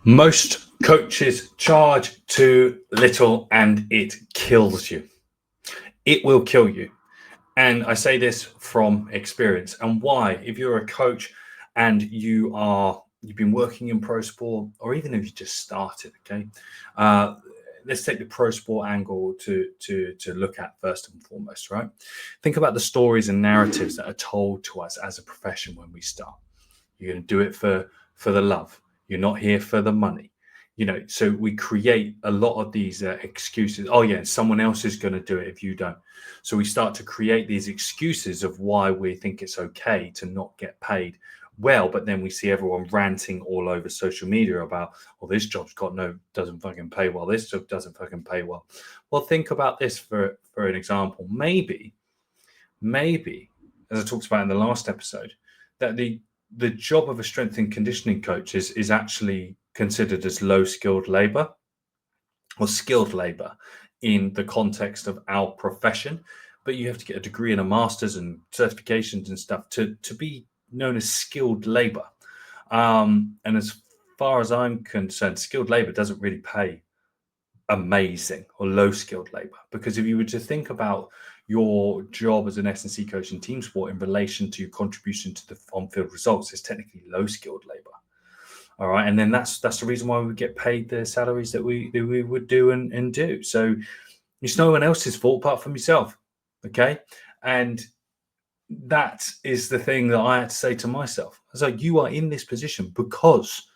Most coaches charge too little and it kills you. It will kill you. And I say this from experience. And why? If you're a coach and you've been working in pro sport, or even if you just started, okay. Uh, let's take the pro sport angle to look at first and foremost, right? Think about the stories and narratives that are told to us as a profession when we start. You're going to do it for the love. You're not here for the money. So we create a lot of these excuses. Oh yeah, someone else is going to do it if you don't. So we start to create these excuses of why we think it's okay to not get paid well, but then we see everyone ranting all over social media about, well, this job's doesn't fucking pay well. This job doesn't fucking pay well. Well, think about this for an example. Maybe, as I talked about in the last episode, that the job of a strength and conditioning coach is actually considered as low skilled labor or skilled labor in the context of our profession, but you have to get a degree and a master's and certifications and stuff to be known as skilled labor. And as far as I'm concerned, skilled labor doesn't really pay amazing or low skilled labor, because if you were to think about your job as an S&C coach in team sport in relation to contribution to the on-field results, it's technically low skilled labor. All right, and then that's the reason why we get paid the salaries that we would do and do. So it's no one else's fault apart from yourself. Okay, and that is the thing that I had to say to myself. I was like, you are in this position because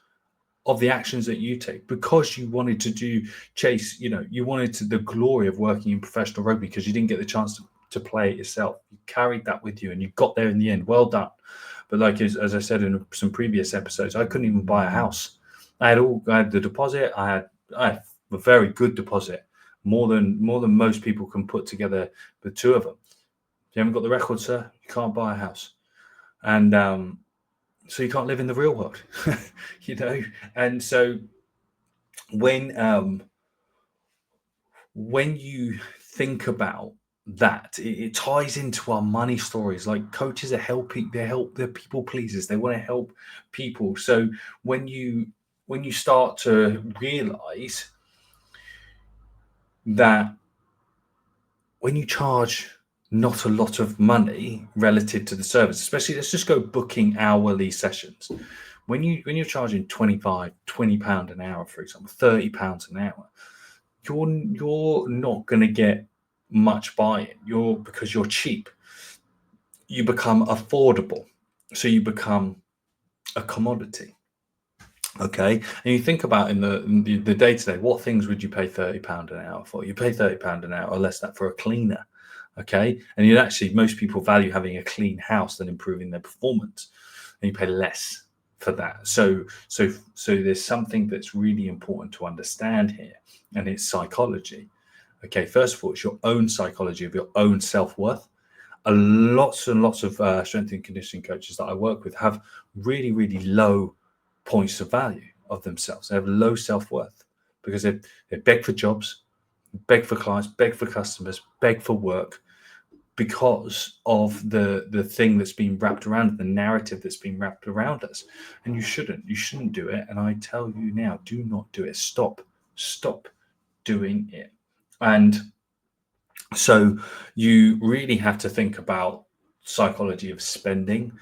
of the actions that you take, because you wanted to chase, you wanted the glory of working in professional rugby because you didn't get the chance to play it yourself. You carried that with you and you got there in the end. Well done. But like, as I said in some previous episodes, I couldn't even buy a house. I had the deposit. I had a very good deposit, more than most people can put together, the two of them. If you haven't got the record, sir, you can't buy a house. And so you can't live in the real world, And so when you think about that, it ties into our money stories. Like, coaches are they're people pleasers. They want to help people. So when you start to realize that when you charge not a lot of money relative to the service, especially, let's just go booking hourly sessions. When you're charging £20 an hour, for example, £30 an hour, you're not going to get much buy-in. Because you're cheap, you become affordable, so you become a commodity. Okay, and you think about in the day-to-day, what things would you pay £30 an hour for? You pay £30 an hour or less that for a cleaner. Okay, and most people value having a clean house than improving their performance, and you pay less for that. So there's something that's really important to understand here, and it's psychology. Okay, first of all, it's your own psychology of your own self-worth. Lots and lots of strength and conditioning coaches that I work with have really, really low points of value of themselves. They have low self-worth because they beg for jobs, beg for clients, beg for customers, beg for work, because of the thing that's been wrapped around, the narrative that's been wrapped around us. And you shouldn't do it. And I tell you now, do not do it. Stop doing it. And so you really have to think about psychology of spending.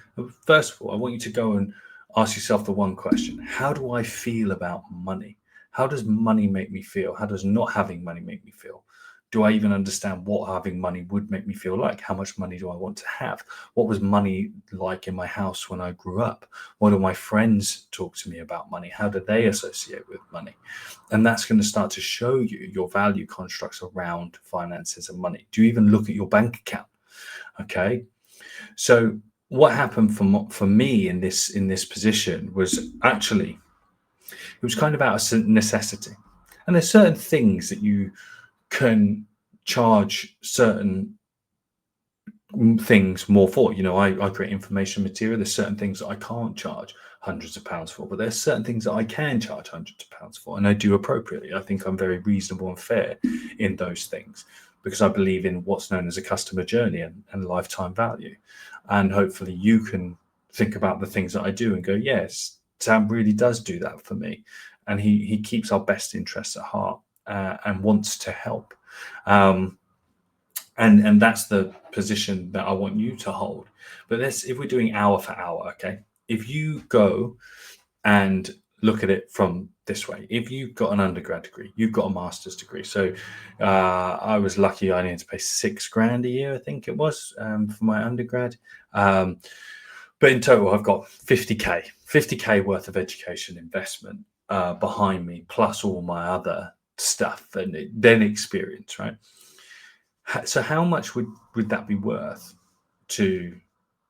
First of all, I want you to go and ask yourself the one question: how do I feel about money? How does money make me feel? How does not having money make me feel? Do I even understand what having money would make me feel like? How much money do I want to have? What was money like in my house when I grew up? What do my friends talk to me about money? How do they associate with money? And that's going to start to show you your value constructs around finances and money. Do you even look at your bank account? Okay. So what happened for me in this position was actually, it was kind of out of necessity. And there's certain things that you can charge certain things more for. I create information material. There's certain things that I can't charge hundreds of pounds for, but there's certain things that I can charge hundreds of pounds for, and I do appropriately. I think I'm very reasonable and fair in those things, because I believe in what's known as a customer journey and lifetime value. And hopefully you can think about the things that I do and go, yes, Sam really does do that for me, and he keeps our best interests at heart, and wants to help. And that's the position that I want you to hold. But if we're doing hour for hour, okay, if you go and look at it from this way, if you've got an undergrad degree, you've got a master's degree. So I was lucky; I needed to pay $6,000 a year, I think it was, for my undergrad. But in total, I've got 50k worth of education investment behind me, plus all my other stuff and then experience, right? So how much would that be worth to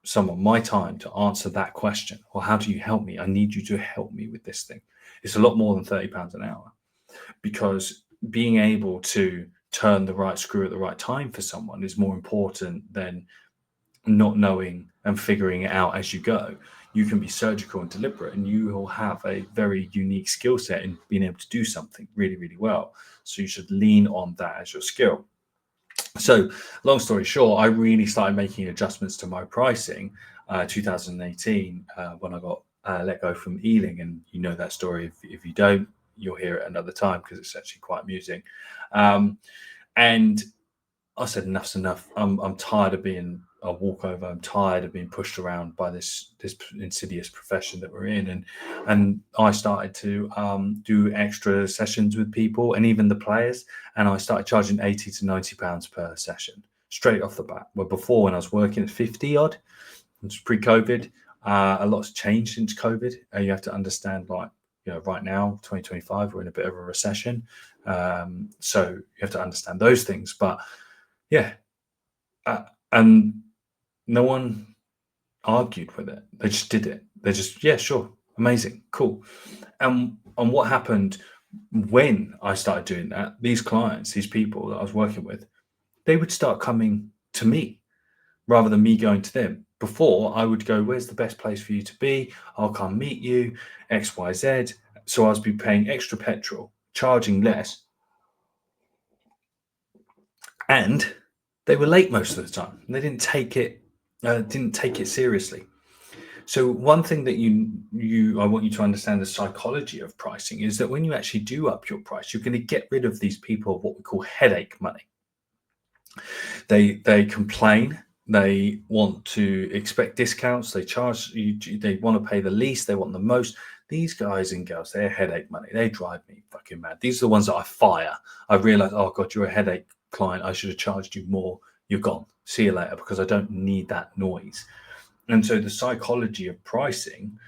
someone, my time, to answer that question? Well, how do you help me? I need you to help me with this thing. It's a lot more than £30 an hour, because being able to turn the right screw at the right time for someone is more important than not knowing and figuring it out as you go. You can be surgical and deliberate, and you will have a very unique skill set in being able to do something really, really well. So you should lean on that as your skill. So long story short, I really started making adjustments to my pricing 2018 when I got let go from Ealing. And you know that story. If you don't, you'll hear it another time, because it's actually quite amusing. And I said, enough's enough. I'm tired of being a walkover. I'm tired of being pushed around by this insidious profession that we're in. And I started to do extra sessions with people, and even the players. And I started charging £80 to £90 per session straight off the bat. Where before, when I was working at 50 odd, which was pre-COVID, a lot's changed since COVID. You have to understand, like, right now, 2025, we're in a bit of a recession. So you have to understand those things. But yeah, and no one argued with it. They just did it. They just, yeah, sure, amazing, cool. And what happened when I started doing that? These clients, these people that I was working with, they would start coming to me rather than me going to them. Before, I would go, where's the best place for you to be? I'll come meet you, X, Y, Z. So I was be paying extra petrol, charging less, and they were late most of the time. They didn't take it seriously. So one thing that I want you to understand, the psychology of pricing, is that when you actually do up your price, you're going to get rid of these people of what we call headache money. They complain. They want to expect discounts. They charge you. They want to pay the least. They want the most. These guys and girls, they're headache money. They drive me fucking mad. These are the ones that I fire. I realize, oh God, you're a headache client. I should have charged you more. You're gone. See you later, because I don't need that noise. And so the psychology of pricing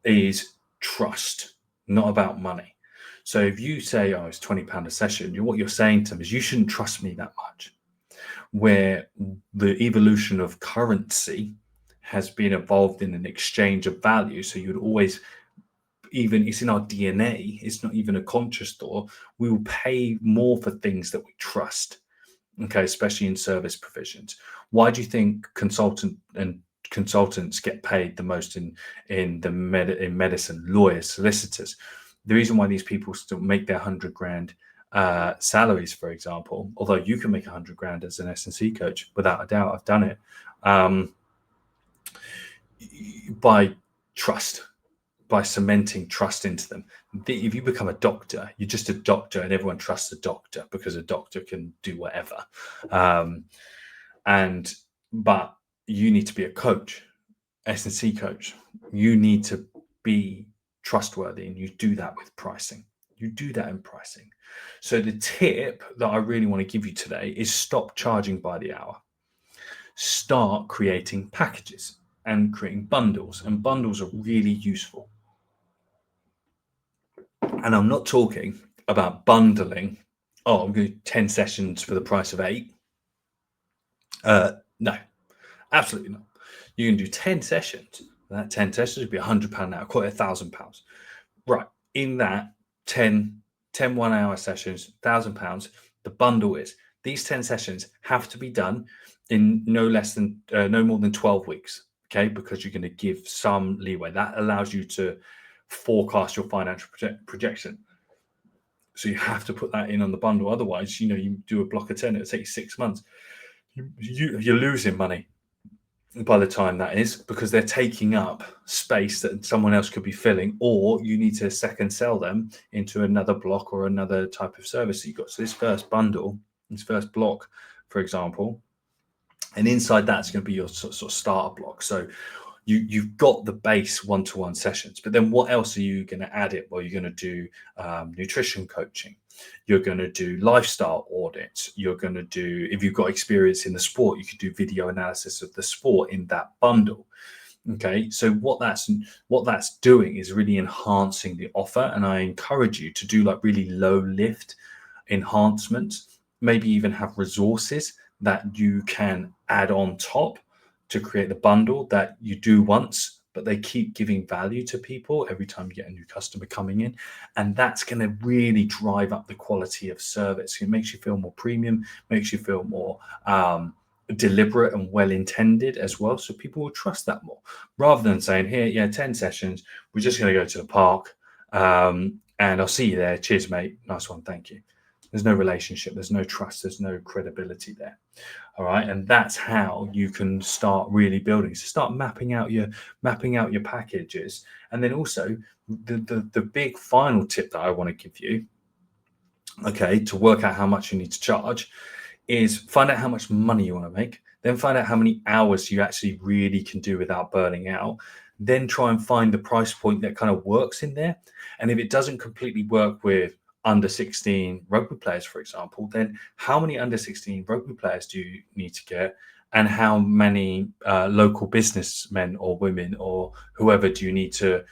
is trust, not about money. So if you say, oh, it's £20 a session, what you're saying to them is, you shouldn't trust me that much. Where the evolution of currency has been evolved in an exchange of value. So you'd always, even, it's in our DNA, it's not even a conscious thought, we will pay more for things that we trust. Okay, especially in service provisions. Why do you think consultants get paid the most in medicine, lawyers, solicitors? The reason why these people still make their $100,000 salaries, for example, although you can make $100,000 as an S&C coach, without a doubt, I've done it, by trust, by cementing trust into them. If you become a doctor, you're just a doctor, and everyone trusts a doctor because a doctor can do whatever. But you need to be a coach, S&C coach. You need to be trustworthy, and you do that with pricing. You do that in pricing. So the tip that I really want to give you today is stop charging by the hour. Start creating packages and creating bundles, and bundles are really useful. And I'm not talking about bundling. Oh, I'm going to do 10 sessions for the price of 8. No, absolutely not. You can do 10 sessions. That 10 sessions would be £100 now, quite £1,000. Right. In that 10 1-hour sessions, £1,000. The bundle is, these 10 sessions have to be done in no more than 12 weeks. Okay, because you're going to give some leeway. That allows you to forecast your financial projection. So you have to put that in on the bundle. Otherwise, you do a block of 10, it'll take you 6 months. You're losing money. by the time that is, because they're taking up space that someone else could be filling, or you need to second sell them into another block or another type of service that you've got. So this first bundle, this first block, for example, and inside that's going to be your sort of starter block. So you've got the base one-to-one sessions, but then what else are you going to add it? Well, you're going to do nutrition coaching. You're going to do lifestyle audits. You're going to do, if you've got experience in the sport, you could do video analysis of the sport in that bundle. Okay, so what that's doing is really enhancing the offer, and I encourage you to do like really low lift enhancements, maybe even have resources that you can add on top to create the bundle that you do once, but they keep giving value to people every time you get a new customer coming in. And that's going to really drive up the quality of service. It makes you feel more premium, makes you feel more deliberate and well-intended as well. So people will trust that more, rather than saying, here, yeah, 10 sessions, we're just going to go to the park and I'll see you there. Cheers, mate. Nice one. Thank you. There's no relationship, there's no trust, there's no credibility there. All right, and that's how you can start really building. So start mapping out your packages, and then also the big final tip that I want to give you, okay, to work out how much you need to charge, is find out how much money you want to make, then find out how many hours you actually really can do without burning out, then try and find the price point that kind of works in there. And if it doesn't completely work with under 16 rugby players, for example, then how many under 16 rugby players do you need to get, and how many local businessmen or women or whoever do you need to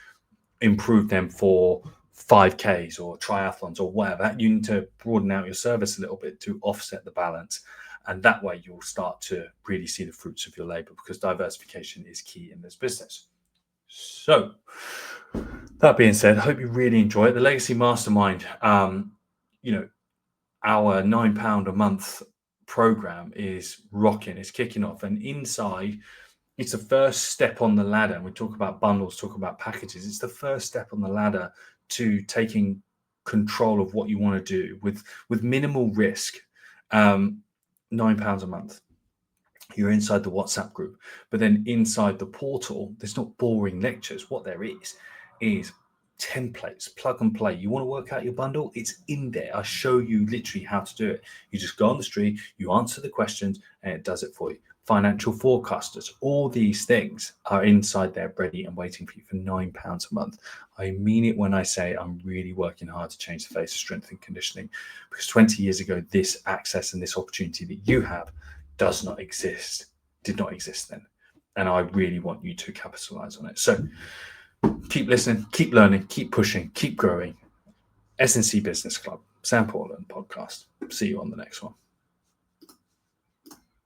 improve them for 5Ks or triathlons or whatever? You need to broaden out your service a little bit to offset the balance, and that way you'll start to really see the fruits of your labor, because diversification is key in this business. So that being said, I hope you really enjoy it. The Legacy Mastermind, our £9 a month program is rocking, it's kicking off, and inside it's the first step on the ladder. And we talk about bundles, talk about packages. It's the first step on the ladder to taking control of what you want to do with minimal risk. £9 a month. You're inside the WhatsApp group, but then inside the portal, there's not boring lectures. What there is templates, plug and play. You want to work out your bundle? It's in there. I show you literally how to do it. You just go on the street, you answer the questions, and it does it for you. Financial forecasters, all these things are inside there ready and waiting for you for £9 a month. I mean it when I say I'm really working hard to change the face of strength and conditioning, because 20 years ago, this access and this opportunity that you have did not exist then. And I really want you to capitalize on it. So keep listening, keep learning, keep pushing, keep growing. SNC Business Club, Sam Portland podcast. See you on the next one.